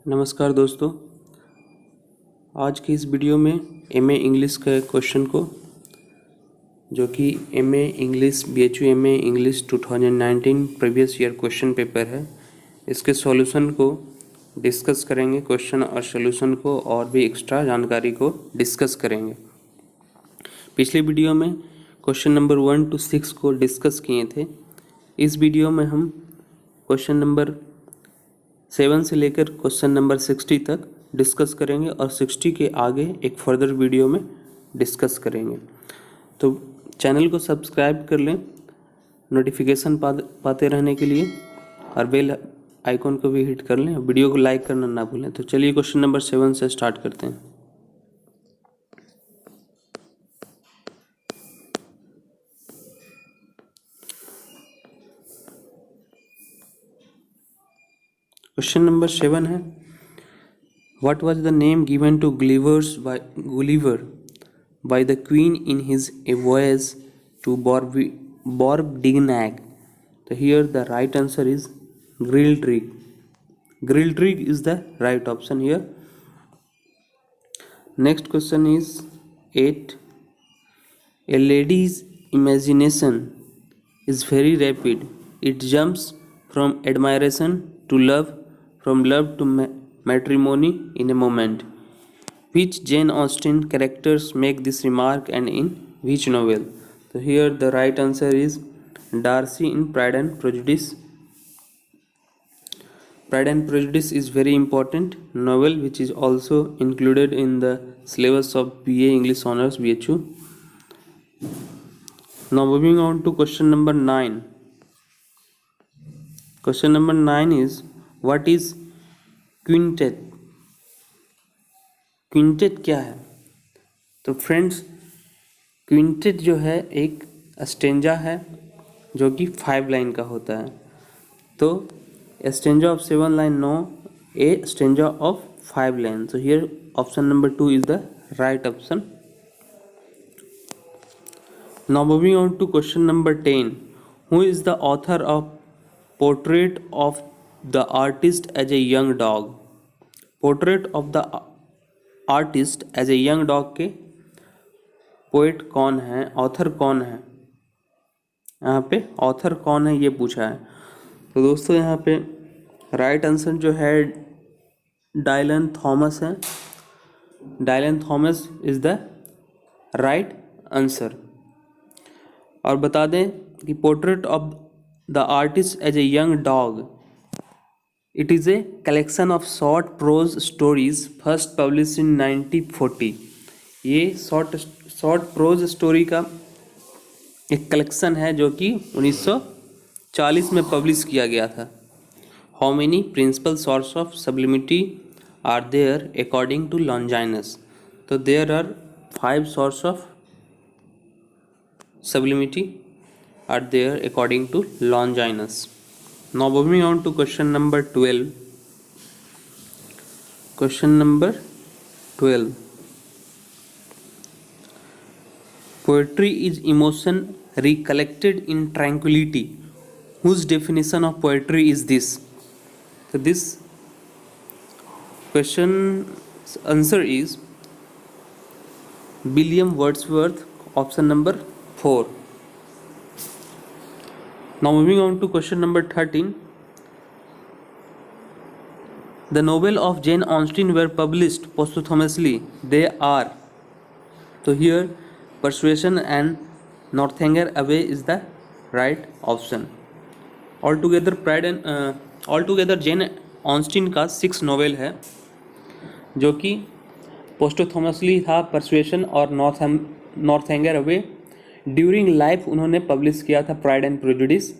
नमस्कार दोस्तों, आज की इस वीडियो में एमए इंग्लिश के क्वेश्चन को, जो कि MA English BHU MA English 2019 previous year question paper है, इसके सॉल्यूशन को डिस्कस करेंगे। क्वेश्चन और सॉल्यूशन को और भी एक्स्ट्रा जानकारी को डिस्कस करेंगे। पिछले वीडियो में क्वेश्चन नंबर 1 to 6 को डिस्कस किए थे। इस वीडियो में हम क्वेश्चन नंबर 7 से लेकर क्वेश्चन नंबर 60 तक डिस्कस करेंगे और 60 के आगे एक फर्दर वीडियो में डिस्कस करेंगे। तो चैनल को सब्सक्राइब कर लें नोटिफिकेशन पाते रहने के लिए, और बेल आइकॉन को भी हिट कर लें। वीडियो को लाइक करना ना भूलें। तो चलिए क्वेश्चन नंबर 7 से स्टार्ट करते हैं। क्वेश्चन नंबर 7 है, What was the name given to Gulliver by the Queen in his voyage to Borgdignac? So here the right answer is Grildrig. Grildrig is the right option here. Next question is 8. A lady's imagination is very rapid. It jumps from admiration to love, from love to matrimony in a moment. Which Jane Austen characters make this remark and in which novel? So here the right answer is Darcy in Pride and Prejudice. Pride and Prejudice is very important novel which is also included in the syllabus of BA English Honours BHU. Now moving on to question number 9. Question number 9 is, what is quintet? Quintet क्या है? तो friends, quintet जो है एक stanza है जो कि 5 line का होता है। तो stanza of 7 line no, a stanza of 5 line. So here option number 2 is the right option. Now moving on to question number 10. Who is the author of portrait of the artist as a young dog? Portrait of the artist as a young dog के poet कौन है, author कौन है? यहाँ पे author कौन है ये पूछा है। तो दोस्तों यहाँ पे राइट आंसर जो है डायलन थॉमस है। Dylan Thomas is the right answer. और बता दें कि portrait of the artist as a young dog, it is a collection of short prose stories first published in 1940. ये शॉर्ट प्रोज स्टोरी का एक कलेक्शन है जो कि 1940 में पब्लिश किया गया था। How many principal source of sublimity are there according to Longinus? तो there are 5 source of sublimity are there according to Longinus. Now moving on to question number 12. Question number 12. Poetry is emotion recollected in tranquility. Whose definition of poetry is this? So this question's answer is William Wordsworth, option number 4. Now moving on to question number 13. The novel of Jane Austen were published posthumously. They are. So here Persuasion and Northanger Abbey is the right option. Altogether Jane Austen का 6 novel है जो कि पोस्टोथॉमसली था, persuasion और नॉर्थैंगर away. During life उन्होंने publish किया था pride and prejudice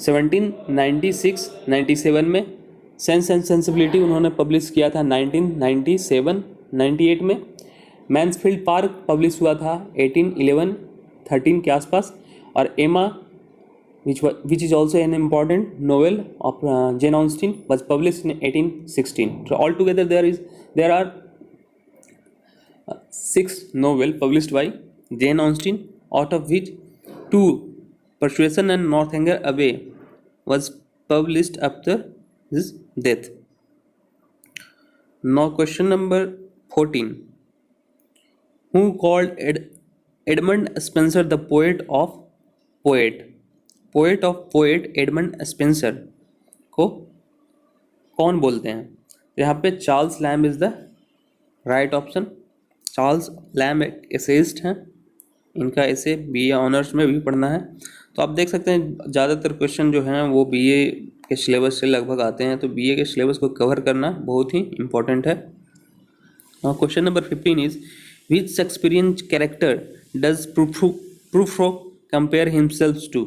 1796-97 में। सेंस एंड सेंसिबिलिटी उन्होंने पब्लिश किया था 1997-98 में। मैन्सफील्ड पार्क पब्लिश हुआ था 1811-13 के आसपास। और एमा which is also an important novel of Jane Austen was published in 1816. So altogether there are 6 novels published by Jane Austen, out of which 2, Persuasion and Northanger Abbey, was published after his death. Now question number 14. Who called Edmund Spenser the poet of poet? Poet of poet Edmund Spenser को कौन बोलते हैं? यहाँ पे Charles lamb is the right option. Charles lamb एक essayist हैं, इनका ऐसे बीए ऑनर्स में भी पढ़ना है। तो आप देख सकते हैं ज़्यादातर क्वेश्चन जो हैं वो बीए के सिलेबस से लगभग आते हैं, तो बीए के सिलेबस को कवर करना बहुत ही इम्पोर्टेंट है। Question number 15 is which Shakespearean character does Prufrock compare himself to?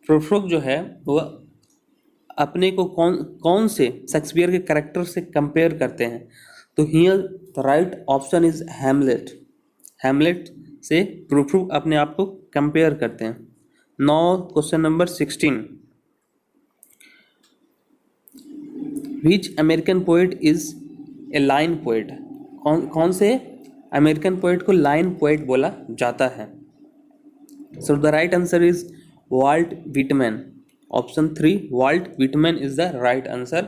Prufrock जो है वो अपने को कौन से शेक्सपियर के कैरेक्टर से कंपेयर करते हैं? तो here the right option is Hamlet. Hamlet से प्रूफ्रोक अपने आप को कंपेयर करते हैं। Now question number 16, which American poet is a line poet? कौन से अमेरिकन पोएट को लाइन पोएट बोला जाता है? So the right answer is Walt Whitman. Option 3 Walt Whitman is the right answer.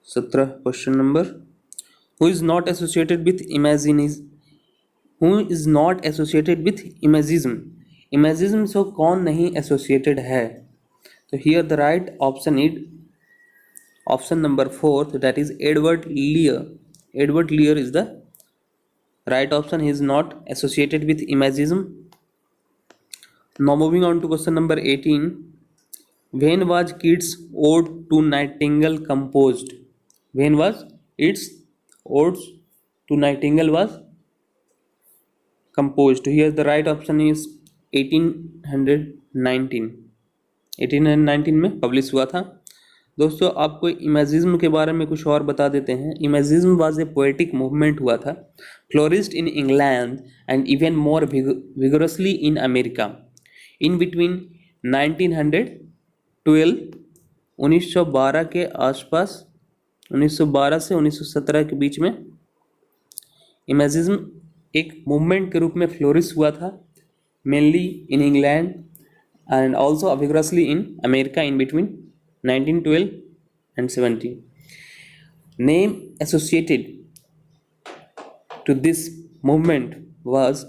17 question number, who is not associated with imagism? Imagism से कौन नहीं associated है? तो here the right option is option number 4, that is Edward लियर। Edward लियर is the right option. He is not associated with imagism. Now moving on to question number 18. When was Keats' Ode to Nightingale composed? When was its Ode to Nightingale was composed? Here the right option is 1819. 1819 में publish हुआ था। दोस्तों आपको imagism के बारे में कुछ और बता देते हैं। Imagism was a poetic movement हुआ था, flourished in England and even more vigorously in America in between 1912 1912 के आसपास, 1912 से 1917 के बीच में इमेजिज्म एक मूवमेंट के रूप में फ्लोरिश हुआ था, mainly in England and also vigorously in America in between 1912 and 17. Name associated to this movement was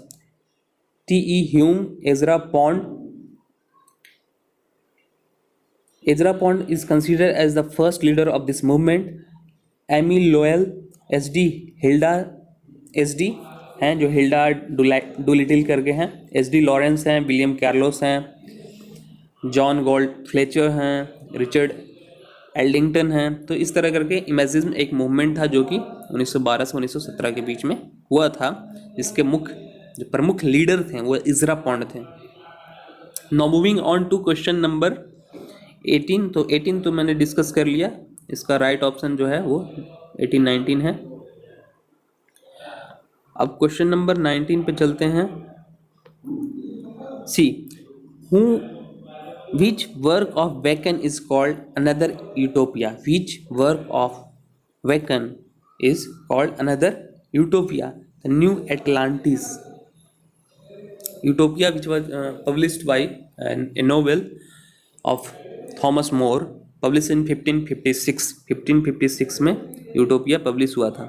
T.E. Hume, Ezra Pound. Ezra Pound is considered as the first leader of this movement. Emil Lowell, SD हैं जो Hilda Dolittle करके हैं, SD Lawrence हैं, William कैर्लोस हैं, John gold Fletcher हैं, Richard Aldington हैं। तो इस तरह करके इमेजिज्म एक मूवमेंट था जो कि 1912 से 1917 के बीच में हुआ था, जिसके जो प्रमुख लीडर थे वो इज़रा पॉन्ड थे। Now moving on to question number 18। तो 18 तो मैंने डिस्कस कर लिया, इसका राइट ऑप्शन जो है वो 1819 है। अब क्वेश्चन नंबर 19 पे चलते हैं। सी Which work of Bacon is called Another Utopia? Which work of Bacon is called Another Utopia? The New Atlantis. Utopia, which was published by a novel of Thomas More, published in 1556. 1556 में utopia publish हुआ था,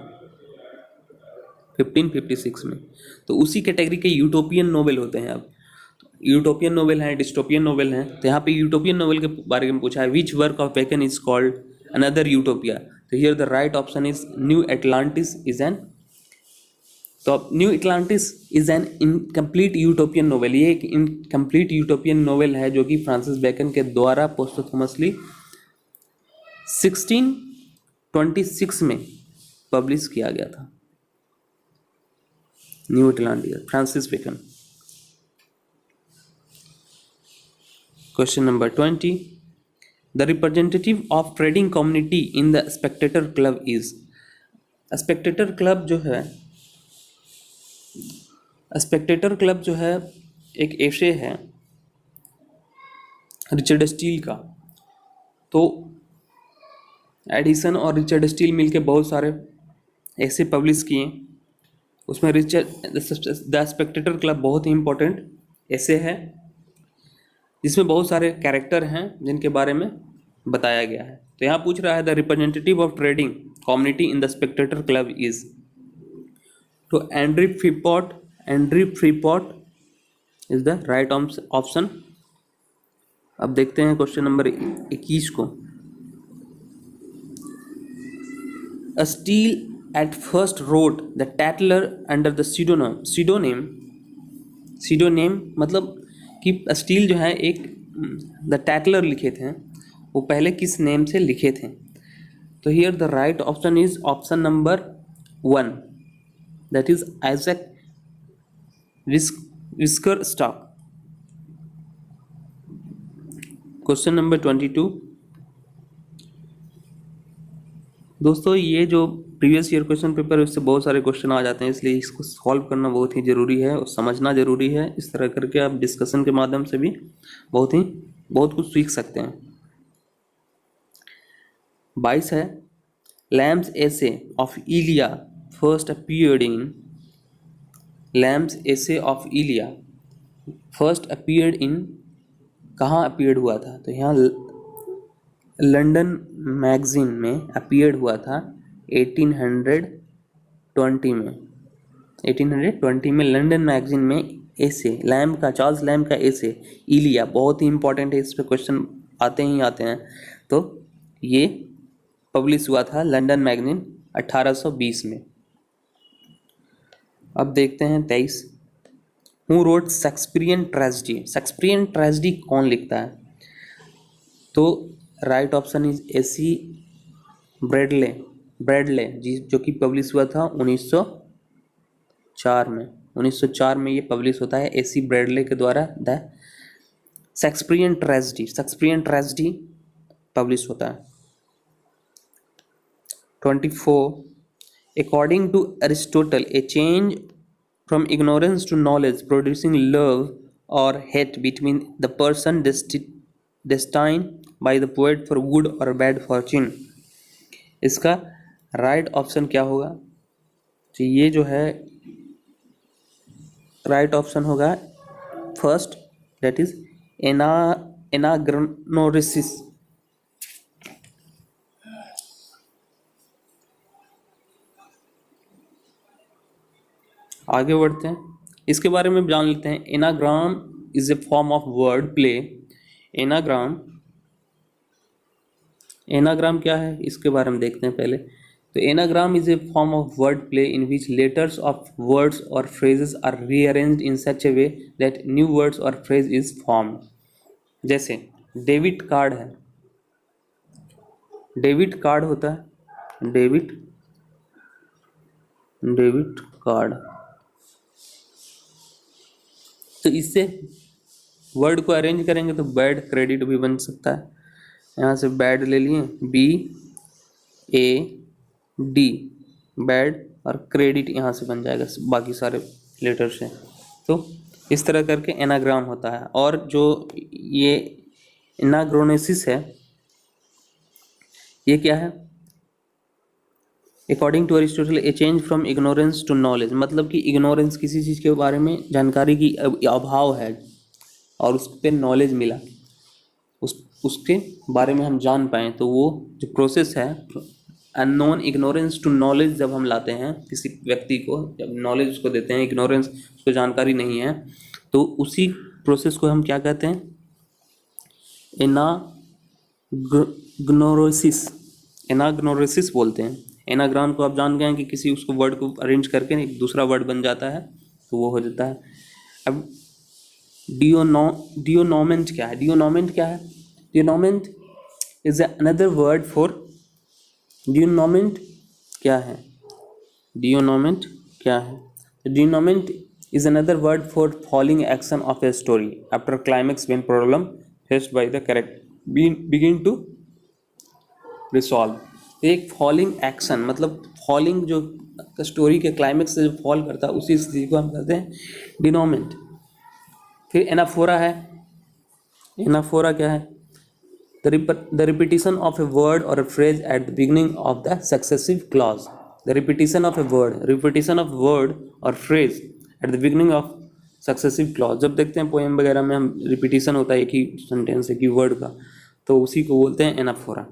1556 में। तो उसी category के utopian novel होते हैं। अब यूटोपियन नोवेल हैं, डिस्टोपियन नोवेल हैं, तो यहाँ पे यूटोपियन नोवेल के बारे में पूछा है, which work of Bacon is called another utopia? तो here the right option is New Atlantis is an. तो New Atlantis is an incomplete utopian novel. ये एक इनकम्प्लीट यूटोपियन नोवेल है जो कि फ्रांसिस बेकन के द्वारा पोस्टथमसली 1626 में पब्लिश किया गया था। New Atlantis, Francis Bacon. Question number 20. The representative of trading community in the Spectator Club is? Spectator Club जो है, Spectator Club जो है एक एशे है रिचर्ड स्टील का। तो एडिसन और रिचर्ड स्टील मिलके बहुत सारे ऐसे पब्लिश किए, उसमें द स्पेक्टेटर क्लब बहुत ही इम्पोर्टेंट ऐसे है, जिसमें बहुत सारे कैरेक्टर हैं जिनके बारे में बताया गया है। तो यहाँ पूछ रहा है the representative of trading community in the Spectator Club is, तो Andrew Freeport is the right option. अब देखते हैं क्वेश्चन नंबर 21 को। A Steele at first wrote the Tatler under the pseudonym मतलब कि स्टील जो है एक द टैटलर लिखे थे, वो पहले किस नेम से लिखे थे? तो here the right option is option number 1, that is Isaac whisker stock. Question number 22। दोस्तों ये जो प्रीवियस ईयर क्वेश्चन पेपर है उससे बहुत सारे क्वेश्चन आ जाते हैं, इसलिए इसको सॉल्व करना बहुत ही ज़रूरी है और समझना ज़रूरी है। इस तरह करके आप डिस्कशन के माध्यम से भी बहुत कुछ सीख सकते हैं। 22 है, Lamb's essays of Elia first appeared in, Lamb's essays of Elia first appeared in, कहाँ अपीयर्ड हुआ था? तो यहाँ लंदन मैगजीन में अपीयर्ड हुआ था 1820 में। 1820 में लंदन मैगजीन में एसे चार्ल्स लैम्ब का एसे इलिया, बहुत ही इंपॉर्टेंट है, इस पर क्वेश्चन आते हैं। तो ये पब्लिश हुआ था लंदन मैगजीन 1820 में। अब देखते हैं 23, who wrote Shakespearean tragedy, Shakespearean tragedy कौन लिखता है? तो right option is AC Bradley जी, जो कि पब्लिश हुआ था 1904 में। 1904 में ये पब्लिश होता है एसी ब्रैडले के द्वारा, द शेक्सपियरियन ट्रेजेडी पब्लिश होता है। 24, according to Aristotle a change from ignorance to knowledge producing love और hate between the person destined by the poet for good or bad fortune, इसका right option क्या होगा? तो ये जो है राइट ऑप्शन होगा फर्स्ट, दैट इज एनाग्नोरिसिस। आगे बढ़ते हैं, इसके बारे में जान लेते हैं। Anagram is a form of word play. Anagram क्या है इसके बारे में देखते हैं पहले। तो anagram is a form of word play in which letters of words और phrases are rearranged in such a way that new words और फ्रेज इज फॉर्म्ड। जैसे डेबिट कार्ड है, डेबिट कार्ड होता है, डेबिट कार्ड, तो इससे word को arrange करेंगे तो बैड क्रेडिट भी बन सकता है। यहाँ से बैड ले लिए, BAD बैड, और क्रेडिट यहाँ से बन जाएगा बाकी सारे लेटर से। तो इस तरह करके एनाग्राम होता है। और जो ये एनाग्रोनेसिस है, ये क्या है? According to Aristotle a change from ignorance to knowledge, मतलब कि इग्नोरेंस किसी चीज़ के बारे में जानकारी की अभाव है और उस पर नॉलेज मिला, उसके बारे में हम जान पाएँ, तो वो जो प्रोसेस है अननोन इग्नोरेंस टू नॉलेज, जब हम लाते हैं किसी व्यक्ति को, जब नॉलेज उसको देते हैं, इग्नोरेंस उसको जानकारी नहीं है, तो उसी प्रोसेस को हम क्या कहते हैं? एनाग्नोसिस बोलते हैं। एनाग्राम को आप जान गए हैं कि किसी उसको वर्ड को अरेंज करके एक दूसरा वर्ड बन जाता है, तो वो हो जाता है। अब डियोनोमेंट क्या है? डियोनोमेंट इज अनदर वर्ड फॉर, डियोनोमेंट क्या है? डियोनोमेंट is another word for falling action of a story after climax when problem faced by the character begin to resolve। एक फॉलिंग एक्शन, मतलब फॉलिंग जो स्टोरी के क्लाइमेक्स से जो फॉल करता है उसी स्थिति को हम कहते हैं डिनोमेंट। फिर एनाफोरा है। एनाफोरा क्या है? The repetition of a word और a phrase at the beginning of the successive clause. The repetition of word और phrase at the beginning of successive clause. जब देखते हैं पोएम वगैरह में हम रिपीटिशन होता है एक ही सेंटेंस एक ही वर्ड का, तो उसी को बोलते हैं anaphora.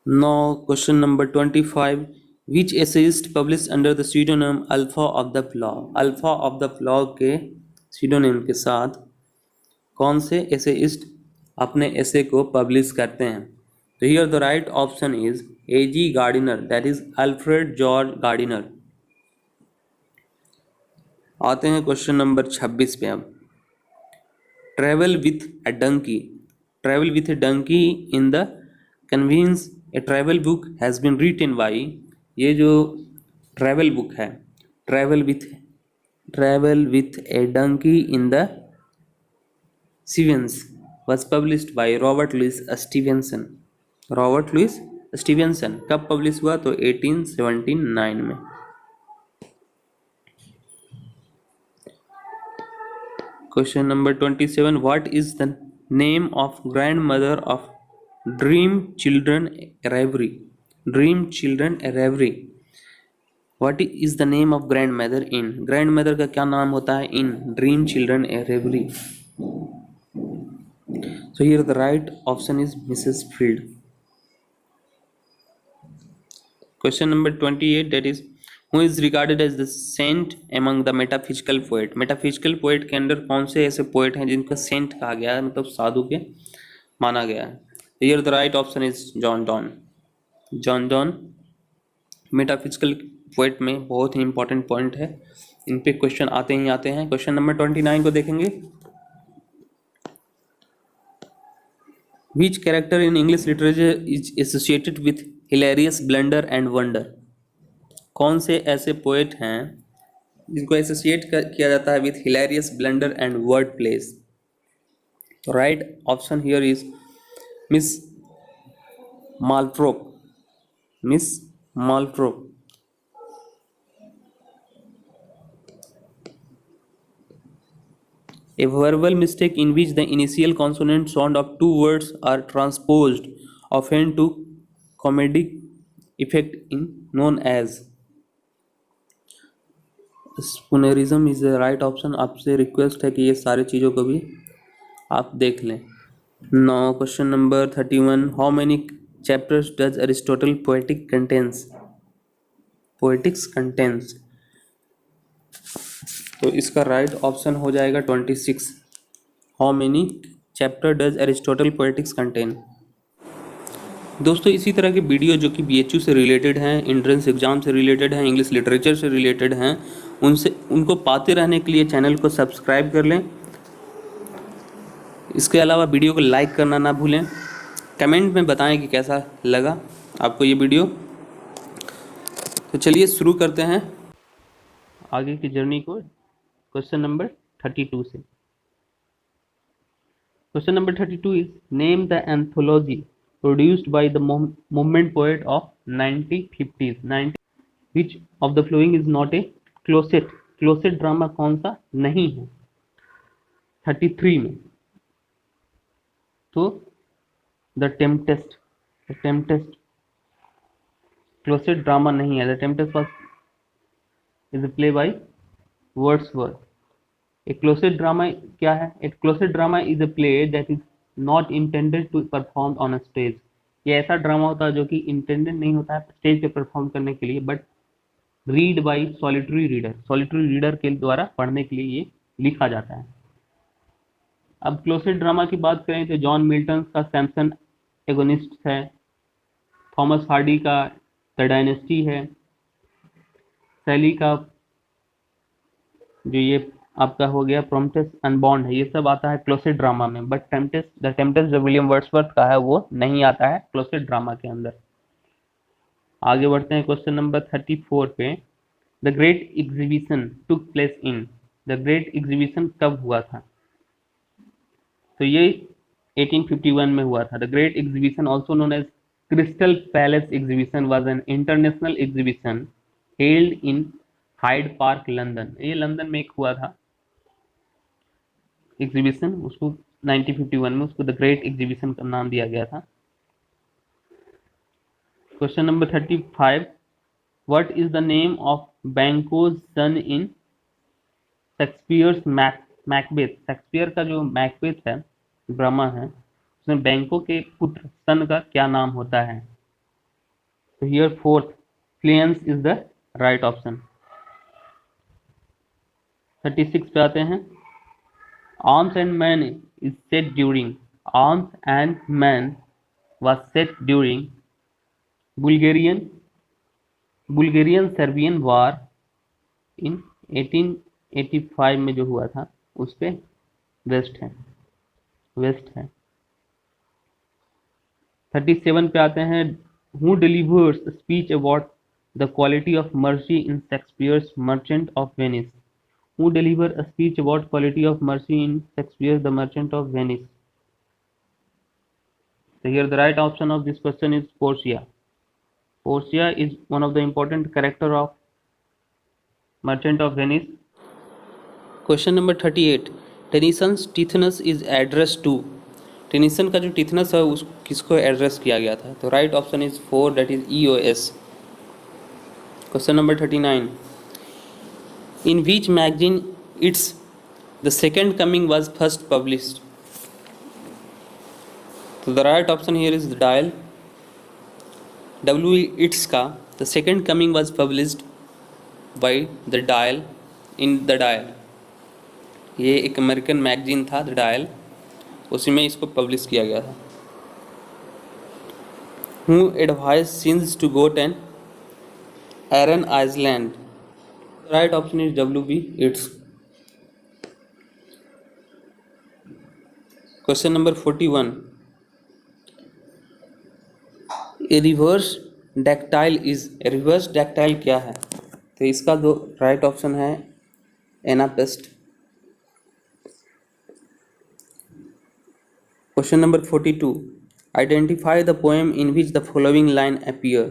Now question number 25. Which essayist published under the pseudonym Alpha of the Flaw? Alpha of the Flaw के pseudonym के साथ कौन से एसेइस्ट अपने एसे को पब्लिश करते हैं? तो here the right option is A.G. Gardiner, that is Alfred George Gardiner. आते हैं क्वेश्चन नंबर 26 पे। अब travel with a donkey, travel with a donkey in the Cevennes a travel book has been written by, ये जो travel book है travel with a donkey in the Cevennes was published by Robert Louis Stevenson. Robert Louis Stevenson कब publish हुआ? तो 1879 में। Question number 27। What is the name of grand mother of dream children reverie? Dream children reverie, what is the name of grand mother in, grand mother का क्या नाम होता है in dream children reverie? So here the right option is Mrs. Field. Question number 28, that is who is regarded as the saint among the metaphysical poet? Metaphysical poet के अंदर कौन से ऐसे poet हैं जिनका saint कहा गया है, मतलब साधु के माना गया है? Here the right option is John Donne. John Donne metaphysical poet में बहुत ही important point है, इन पे क्वेश्चन आते ही आते हैं। क्वेश्चन नंबर 29 को देखेंगे। Which character in English literature is associated with hilarious blunder and wonder? कौन से ऐसे पोएट हैं जिनको एसोसिएट किया जाता है with hilarious blunder and word plays? Right option here is Miss Maltrop. Miss Maltrop. A verbal mistake in which the initial consonant sound of two words are transposed, often to comedic effect, in known as spoonerism is the right option. आपसे request है कि ये सारे चीज़ों को भी आप देख लें। Now question number 31. How many chapters does Aristotle Poetics contains? Poetics contains, तो इसका राइट ऑप्शन हो जाएगा 26। How many chapter does Aristotle poetics contain? दोस्तों इसी तरह के वीडियो जो कि BHU से रिलेटेड हैं, एंट्रेंस एग्जाम से रिलेटेड हैं, इंग्लिश लिटरेचर से रिलेटेड हैं, उनको पाते रहने के लिए चैनल को सब्सक्राइब कर लें। इसके अलावा वीडियो को लाइक करना ना भूलें। कमेंट में बताएं कि कैसा लगा आपको ये वीडियो। तो चलिए शुरू करते हैं आगे की जर्नी को क्वेश्चन नंबर 32 से। Question number 32 is name the anthology produced by the movement poet of 1950s। Which of the following is not a closet? Closet drama कौन सा नहीं है 33 में? तो द टेम्पेस्ट, क्लोसेट ड्रामा नहीं है। The Tempest was is a play by Wordsworth. A closet drama क्या है? A closet drama is a play that is not intended to perform on a stage. ये ऐसा ड्रामा होता है जो कि इंटेंडेड नहीं होता है स्टेज पे परफॉर्म करने के लिए, but read by solitary reader, solitary reader के द्वारा पढ़ने के लिए ये लिखा जाता है। अब क्लोसेट ड्रामा की बात करें तो जॉन मिल्टन का सैमसन एगोनिस्ट है, थॉमस हार्डी का द डायनेस्टी है, शैली का जो ये आपका हो गया प्रोम्प्टस अनबॉन्ड है, ये सब आता है क्लोसेट ड्रामा में। बट द टेम्पेस्ट जो विलियम वर्ड्सवर्थ का है वो नहीं आता है क्लोसेट ड्रामा के अंदर। आगे बढ़ते हैं क्वेश्चन नंबर 34 पे। The Great Exhibition took place in, the Great Exhibition कब हुआ था? तो ये 1851 में हुआ था। The Great Exhibition also known as Crystal Palace Exhibition was an international exhibition held in Hyde Park London. ये लंदन में एक हुआ था एग्जीबिशन, उसको 1951 में उसको द ग्रेट एग्जीबिशन का नाम दिया गया था। Question number 35। What is the name of Banquo's son in Shakespeare's Macbeth? Shakespeare का जो मैकबेथ है ड्रामा है उसमें बैंकों के पुत्र सन का क्या नाम होता है? तो here fourth Fleance is the right option. 36 पे आते हैं। Arms and man is set during arms and man was set during Bulgarian Serbian war in 1885 में जो हुआ था उस पे वेस्ट है। 37 पे आते हैं। Who delivers speech about the quality of mercy in Shakespeare's merchant of Venice? Who deliver a speech about quality of mercy in Shakespeare's the merchant of Venice? So here the right option of this question is Portia. Portia is one of the important character of Merchant of Venice. Question number 38. Tennyson's Tithonus is addressed to. Tennyson का जो टिथनस है उस किसको address किया गया था? तो right option is 4 that is EOS. Question number 39. In which magazine Yeats the second coming was first published? तो the right option here is the Dial. W. Yeats का the second coming was published by the Dial in the Dial. ये एक American magazine था the Dial, उसी में इसको publish किया गया था. Who advised Sins to go to Aran Island? The right option is W.B. Yeats. Question number 41. A reverse dactyl क्या है? तो इसका जो राइट ऑप्शन है anapaest. Question number 42. Identify the poem in which the following line appear.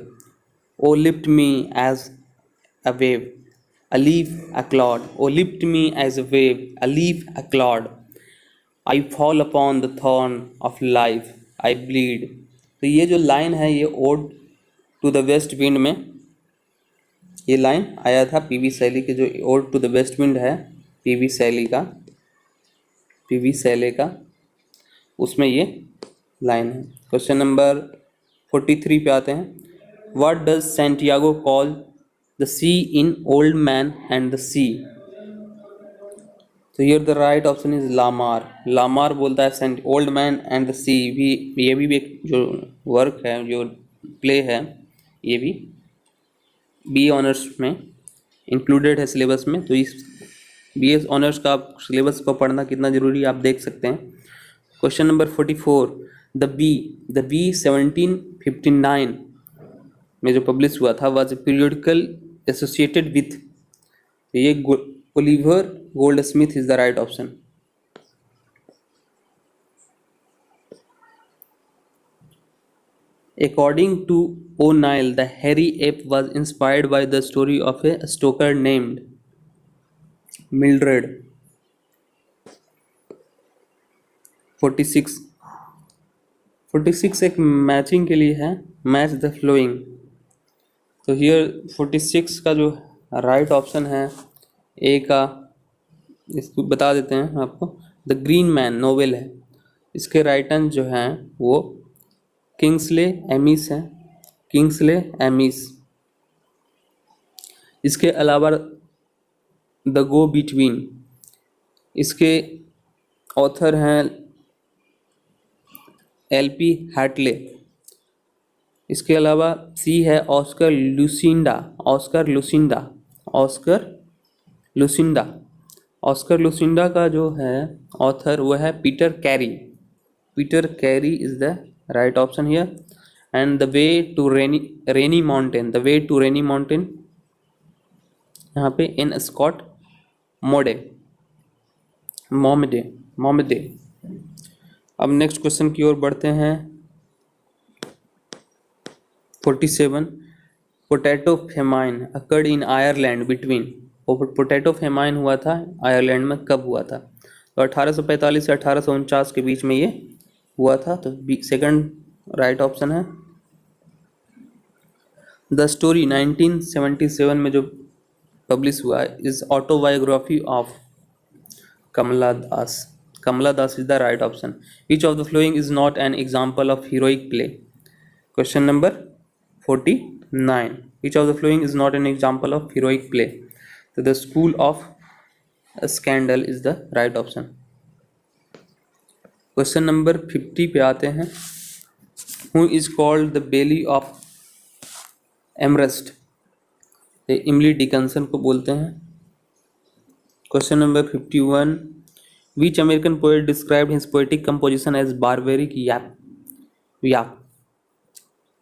O lift me as a wave, a leaf, a clod. O lift me as a wave, a leaf, a clod. I fall upon the thorn of life, I bleed. तो ये जो line है ये Ode to the West Wind में ये line आया था. PV Shelley के जो Ode to the West Wind है पीवी शैली का उसमें ये लाइन है. क्वेश्चन नंबर 43 पे आते हैं. What does Santiago call the sea in old man and the sea? तो here the right option is la mar बोलता है old man and the sea. ये भी एक जो वर्क है जो प्ले है ये भी BA ऑनर्स में इंक्लूडेड है सिलेबस में. तो इस BA ऑनर्स का आप सिलेबस को पढ़ना कितना ज़रूरी है आप देख सकते हैं. Question number 44. द बी 1759 में जो पब्लिश हुआ था was a periodical associated with. ये Oliver Goldsmith is the right option. According to O'Neill, the hairy ape was inspired by the story of a stoker named Mildred. 46 एक matching के लिए है. Match the flowing. तो here 46 का जो right option है ए का इसको बता देते हैं आपको. द ग्रीन मैन नोवेल है. इसके राइटन जो हैं वो किंग्सले एमिस. इसके अलावा द गो बिटवीन इसके ऑथर हैं LP हैटले. इसके अलावा सी है ऑस्कर लुसिंडा का जो है ऑथर वो है Peter Carey is the right option here. And the way to Rainy Mountain यहाँ पे इन स्कॉट मोमेडे. अब नेक्स्ट क्वेश्चन की ओर बढ़ते हैं. 47. Potato famine occurred in Ireland between. Potato famine हुआ था आयरलैंड में कब हुआ था? तो 1845 से 1849 के बीच में ये हुआ था. तो सेकंड राइट ऑप्शन है. द स्टोरी 1977 में जो पब्लिश हुआ is autobiography of Kamala Das. Kamala Das is the right option. Which of the following is not an example of heroic play? Question number 49. Which of the following is not an example of heroic play? So the School of Scandal is the right option. Question number 50 पे आते हैं. Who is called the Bailey of Amherst? ये इमली Dickinson को बोलते हैं. Question number 51. Which American poet described his poetic composition as barbaric yap?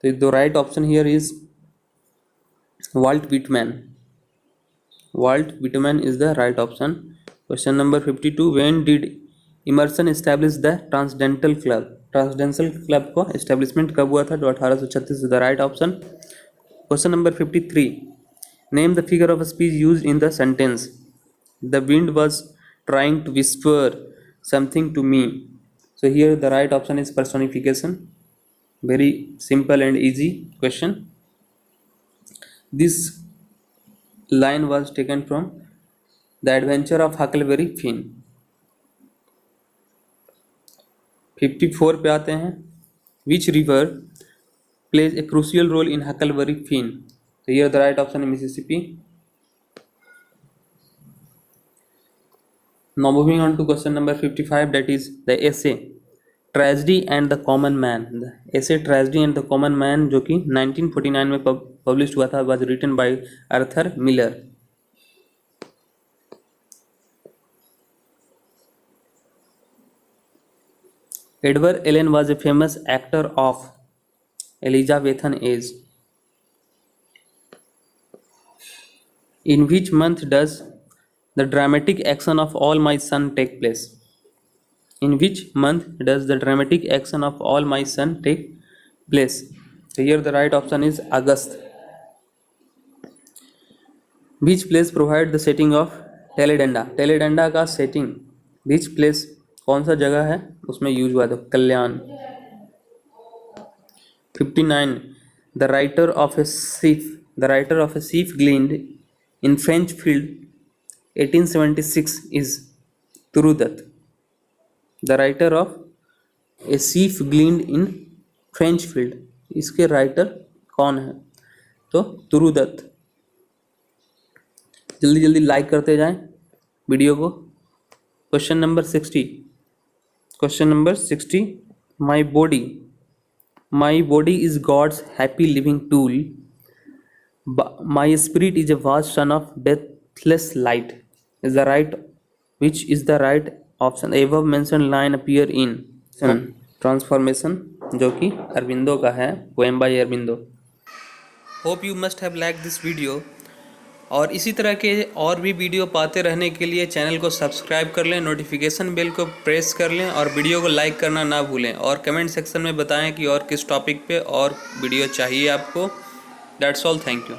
So the right option here is Walt Whitman. Walt Whitman is the right option. Question number 52. When did Emerson establish the Transcendental Club? Transcendental Club को establishment कब हुआ था? तो 1836 is the right option. Question number 53. Name the figure of speech used in the sentence. The wind was trying to whisper something to me. So here the right option is personification. Very simple and easy question. This line was taken from The Adventure of Huckleberry Finn. 54 पे आते हैं. Which river plays a crucial role in Huckleberry Finn? So here the right option is Mississippi. Now moving on to question number 55, that is the essay Tragedy and the Common Man. The essay Tragedy and the Common Man जो कि 1949 में published हुआ था, was written by Arthur Miller. Edward Allen was a famous actor of Elizabethan age. In which month does the dramatic action of All My Son take place? In which month does the dramatic action of All My Son take place? So here the right option is August. Which place provide the setting of Teledanda? Teledanda का setting which place कौन सा जगह है उसमें use हुआ था? कल्याण. 59. The writer of a thief gleaned in French Field 1876 is Turudat. The writer of a thief gleaned in French Field, इसके writer कौन है? तो तुरुदत्त. जल्दी जल्दी लाइक करते जाएं वीडियो को. Question number 60. My body is God's happy living tool. My spirit is a vast sun of deathless light. Which is the right option? The above mentioned line appear in Transformation, जो कि अरविंदो का है, poem by Aurobindo. Hope you must have like this video. और इसी तरह के और भी वीडियो पाते रहने के लिए चैनल को सब्सक्राइब कर लें, नोटिफिकेशन बेल को प्रेस कर लें और वीडियो को लाइक करना ना भूलें. और कमेंट सेक्शन में बताएं कि और किस टॉपिक पे और वीडियो चाहिए आपको. That's all. Thank you.